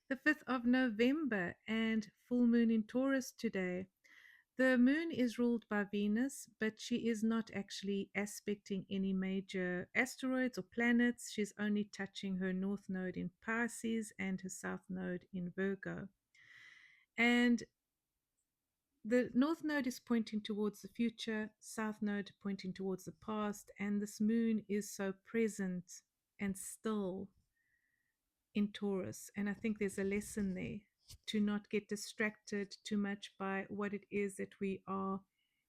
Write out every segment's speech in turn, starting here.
the 5th of November, and full moon in Taurus today. The moon is ruled by Venus, but she is not actually aspecting any major asteroids or planets. She's only touching her north node in Pisces and her south node in Virgo. And the north node is pointing towards the future, south node pointing towards the past, and this moon is so present and still in Taurus. And I think there's a lesson there to not get distracted too much by what it is that we are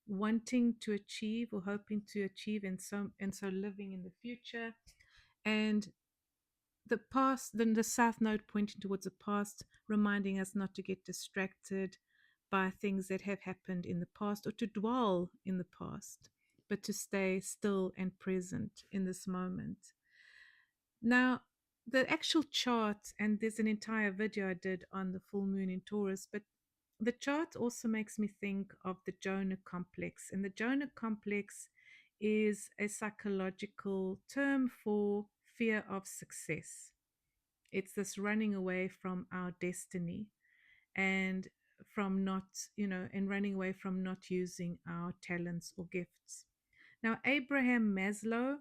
wanting to achieve or hoping to achieve, and so living in the future. And the past, then the south node pointing towards the past, reminding us not to get distracted by things that have happened in the past or to dwell in the past, but to stay still and present in this moment. Now, the actual chart, and there's an entire video I did on the full moon in Taurus, but the chart also makes me think of the Jonah Complex. And the Jonah Complex is a psychological term for fear of success. It's this running away from our destiny and from not, and running away from not using our talents or gifts. Now, Abraham Maslow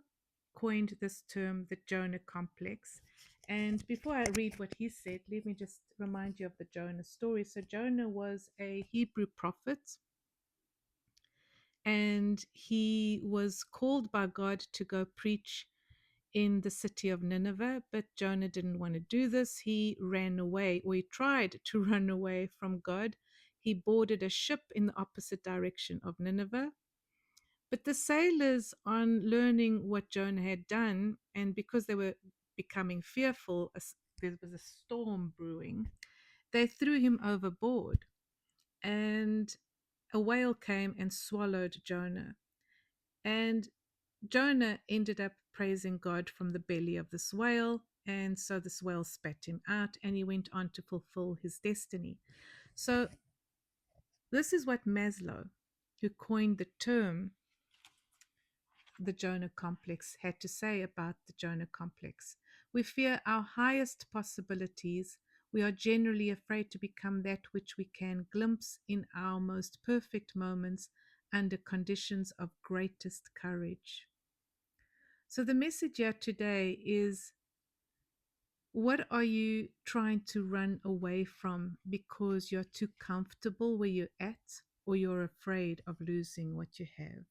coined this term, the Jonah Complex. And before I read what he said, let me just remind you of the Jonah story. So, Jonah was a Hebrew prophet, and he was called by God to go preach in the city of Nineveh, but Jonah didn't want to do this. He ran away, or he tried to run away from God. He boarded a ship in the opposite direction of Nineveh. But the sailors, on learning what Jonah had done, and because they were becoming fearful, there was a storm brewing, they threw him overboard. And a whale came and swallowed Jonah. And Jonah ended up praising God from the belly of this whale. And so this whale spat him out, and he went on to fulfill his destiny. So, this is what Maslow, who coined the term the Jonah Complex, had to say about the Jonah Complex. We fear our highest possibilities. We are generally afraid to become that which we can glimpse in our most perfect moments under conditions of greatest courage. So, the message here today is, what are you trying to run away from because you're too comfortable where you're at, or you're afraid of losing what you have?